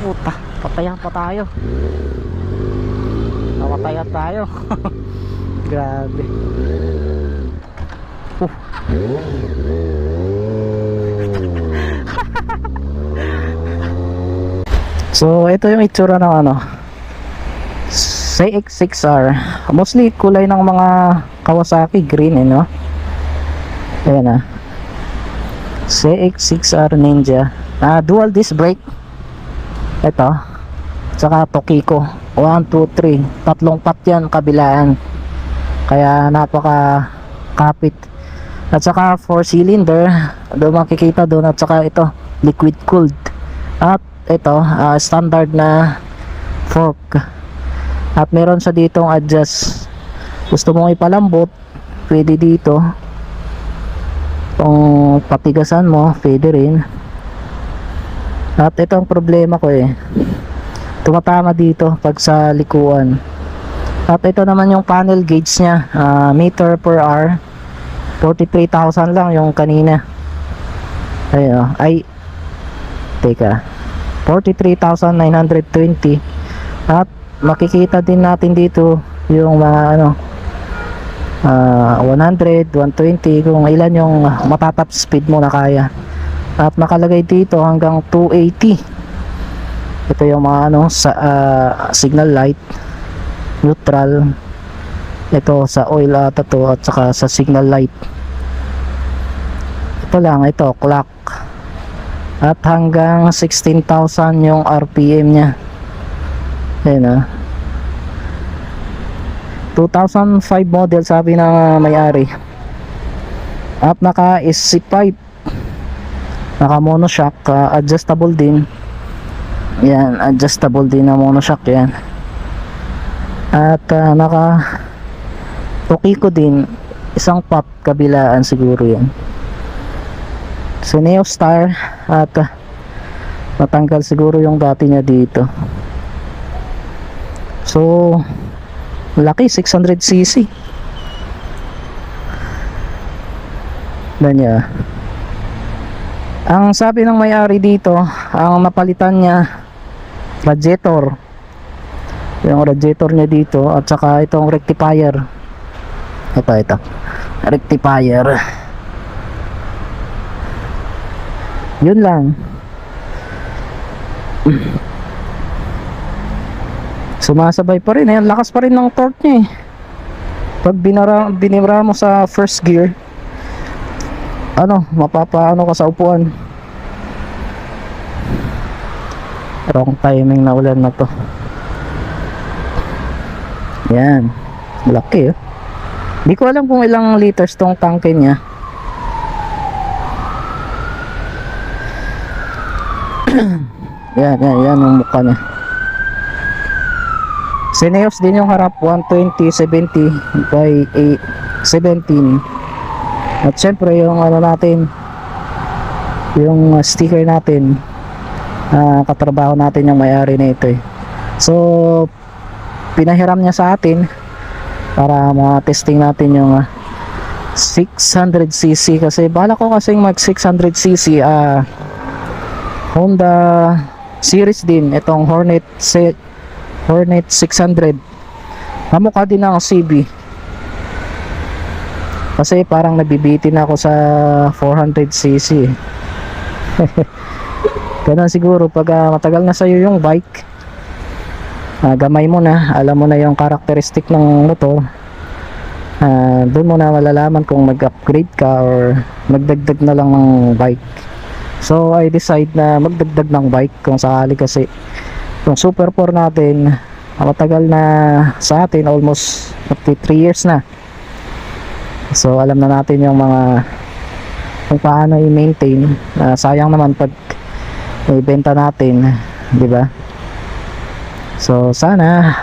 puta, patayan pa tayo. Namatayan tayo. Grabe. So ito yung itsura ng ano, CX-6R. Mostly kulay ng mga Kawasaki, green no. Ayan CX-6R Ninja. Dual disc brake. Ito. Saka Tokiko. 1, 2, 3. Tatlong pat yan kabilaan. Kaya napaka kapit. At saka 4 cylinder. Doon makikita doon. At saka ito liquid cooled. At ito standard na fork. At meron siya ditong adjust. Gusto mong ipalambot, pwede dito. Kung patigasan mo, pwede rin. At ito ang problema ko tumatama dito pag sa likuan. At ito naman yung panel gauge nya, meter per hour. 43,000 lang yung kanina. Teka, 43,920. At makikita din natin dito yung mga 100, 120 kung ilan yung matatap speed mo na kaya. At nakalagay dito hanggang 280. Ito yung mga signal light, neutral. Ito sa oil at saka sa signal light. Ito lang, ito clock. At hanggang 16,000 yung RPM nya. Ayan 2005 model sabi ng may-ari. At naka SC5, naka monoshock, adjustable din. Yan, adjustable din na monoshock yan. At naka Tokiko din, isang pot kabilaan siguro yan. So Neostar. At natanggal siguro yung dati niya dito. So laki, 600cc niya. Ang sabi ng may-ari dito, ang napalitan niya radiator, yung radiator niya dito, at saka itong rectifier. Ito rectifier. Yun lang. Sumasabay pa rin, lakas pa rin ng torque niya pag binira mo sa first gear, mapapaano ka sa upuan. Wrong timing na ulan na to. Yan, laki Di ko alam kung ilang liters tong tangke niya. yan yung mukha niya. Sineos din yung harap, 120/70 by 17. At syempre yung natin, yung sticker natin, katrabaho natin yung may-ari na ito So pinahiram niya sa atin para ma-testing natin yung 600cc, kasi bala ko kasing mag 600cc Honda series din itong Hornet 600. Kamukha din ng CB. Kasi parang nabibitin ako sa 400cc. Ganun siguro pag matagal na sa'yo yung bike, gamay mo na, alam mo na yung karakteristik ng motor, doon mo na malalaman kung mag-upgrade ka or magdagdag na lang ng bike. So I decide na magdagdag ng bike kung sakali, kasi yung Super 4 natin matagal na sa atin, almost 3 years na. So alam na natin yung mga kung paano i-maintain. Sayang naman pag ibenta natin, di ba? So sana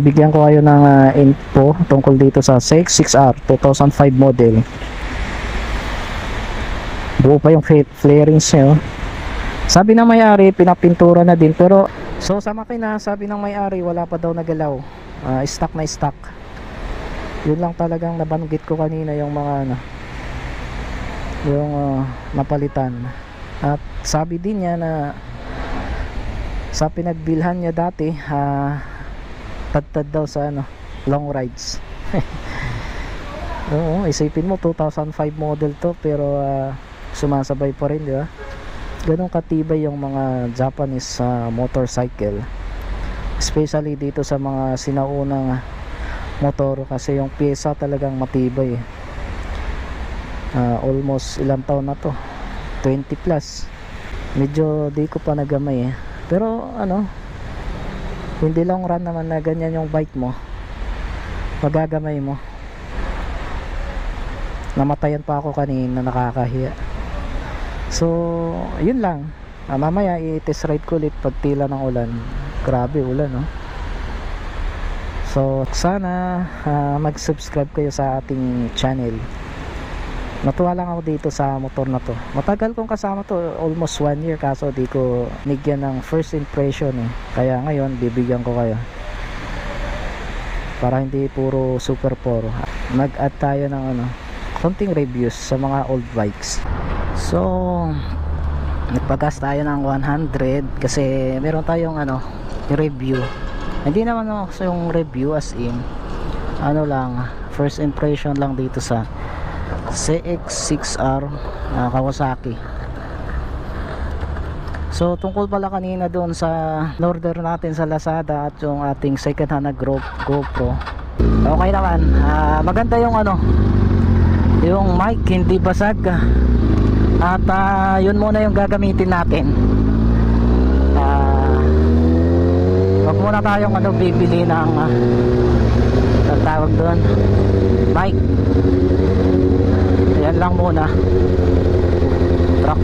bigyan ko kayo ng info tungkol dito sa CX-6R 2005 model. Buo pa yung flarings niya Sabi ng may-ari pinapintura na din, pero so sa makina sabi ng may-ari wala pa daw nagalaw. Stock na stock. Yun lang talagang nabanggit ko kanina, yung mga yung napalitan. At sabi din niya na Sa pinagbilhan niya dati, tad daw sa ano, long rides. Oo, isipin mo 2005 model to, pero sumasabay pa rin, di ba? Ganun katibay yung mga Japanese motorcycle, especially dito sa mga sinaunang motor, kasi yung pyesa talagang matibay. Almost ilang taon na to, 20 plus. Medyo di ko pa nagamay pero ano, hindi long run naman na ganyan yung bike mo, magagamay mo. Namatayan pa ako kanina, nakakahiya. So yun lang, mamaya i-test ride ko ulit pag tila ng ulan. Grabe ulan, no? So sana mag-subscribe kayo sa ating channel. Natuwa lang ako dito sa motor na to. Matagal kong kasama to, almost 1 year, kaso di ko nigyan ng first impression Kaya ngayon bibigyan ko kayo, para hindi puro super 4. Mag-add tayo ng ano, konting reviews sa mga old bikes. So nagpagas tayo ng 100 kasi meron tayong ano, review. Hindi naman ako yung review as in ano lang, first impression lang dito sa CX-6R Kawasaki. So tungkol pala kanina doon sa order natin sa Lazada at yung ating second hand na GoPro, okay naman. Maganda yung ano, yung mic hindi basag, at yun muna yung gagamitin natin. Wag muna tayong ano, bibili ng tawag doon, mic. Yan lang muna. Truck.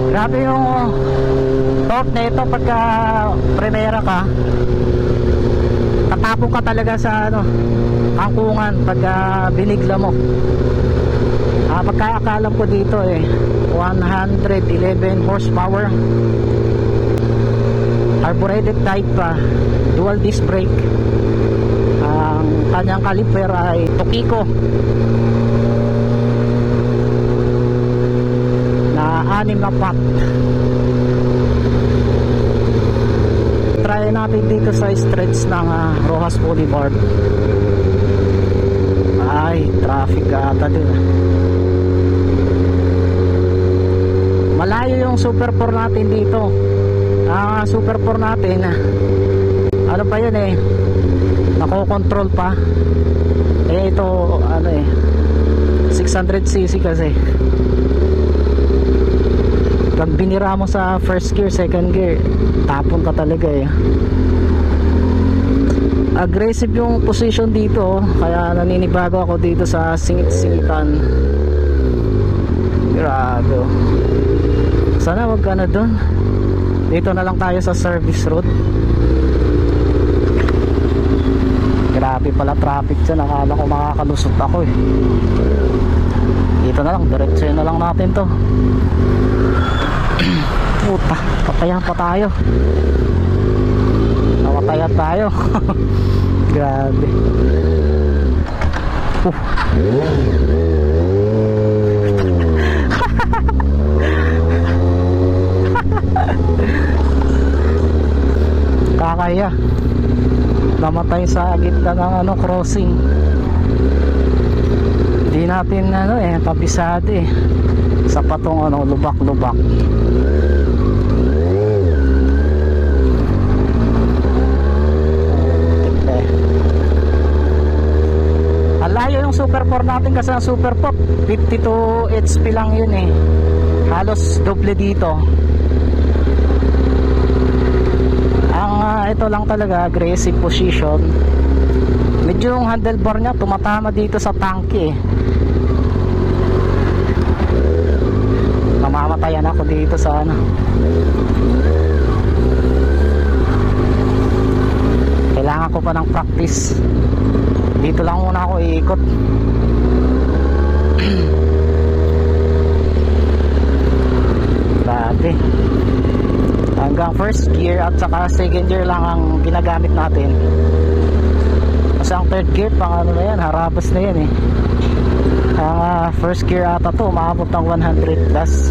Grabe yung torque na ito pagka primera ka. Tatapong ka talaga sa ano, angkungan pagka binigla mo. Pagkakalam ko dito 111 horsepower, carbureted type, dual disc brake. Ang kanyang caliper ay Tokiko na 6 na pot. Try natin dito sa stretch ng Rojas Boulevard. Ay, traffic ata din. Malayo yung Super 4 natin dito. Super 4 natin, ano pa yun nakokontrol pa. Ito ano 600cc kasi. Pag binira mo sa first gear, second gear, tapon ka talaga Aggressive yung position dito, kaya naninibago ako dito sa singit-singitan. Grabe. Sana wag ka na doon. Dito na lang tayo sa service road. Grabe pala traffic dyan. Nakala ko makakalusot ako Dito na lang, diretso na lang natin to. Puta, patayan pa tayo. Namatayan tayo. Grabe. Kakaya. Namatay sa gitna ng ano, crossing. Hindi natin ano kabisado sa patong ano, lubak-lubak. Alayo yung Super 4 natin kasi ang Super 4 52 HP lang yun halos doble dito. Ang ito lang talaga aggressive position. Medyo yung handlebar nya tumatama dito sa tangke Namamatayan ako dito sa ano. Kailangan ko pa ng practice. Dito lang muna ako iikot. Grabe. Hanggang hanggang first gear at saka second gear lang ang ginagamit natin. Kasi ang third gear pang ano na yan, harabas na yan eh. Ang first gear ata to umaabot ng 100 plus.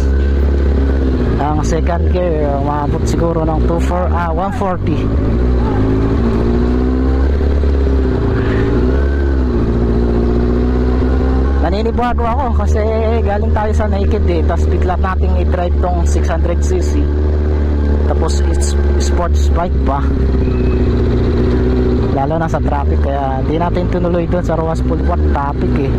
Ang second gear umaabot siguro ng 140. Naninibago ako kasi galing tayo sa naked eh, tapos bigla nating i-drive tong 600cc, tapos it's sports bike pa, lalo na sa traffic, kaya di natin tinuloy doon sa Rojas Boulevard, traffic eh.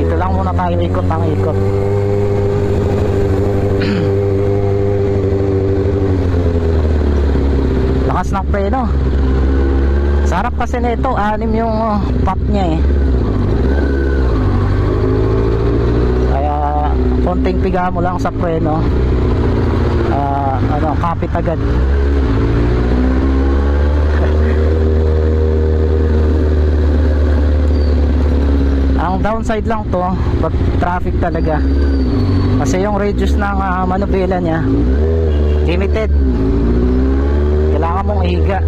Dito lang muna tayo ikot ng ikot. Lakas ng preno. Sarap kasi nito, 6 yung pot niya eh. Kaya konting piga mo lang sa preno, kapit agad. Ang downside lang to, pag traffic talaga, kasi yung radius ng manubela niya limited, kailangan mong ihiga.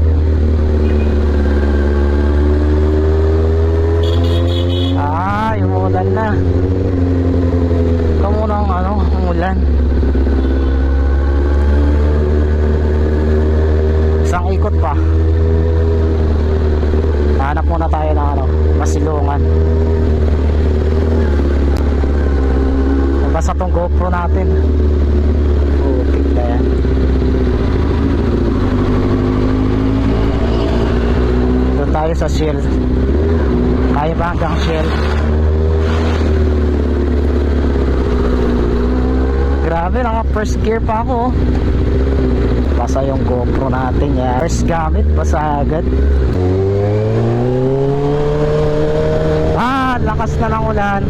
Umulan na. Ikaw muna ang umulan. Isang ikot pa. Hanap muna tayo ng masilungan. Nabasa tong GoPro natin. Putik na yan. Doon tayo sa Shell. Kaya ba hanggang Shell? Grabe, naka first gear pa ako. Basa yung GoPro natin yan. First gamit, basa agad. Lakas na ng ulan.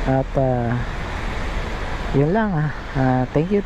At yun lang thank you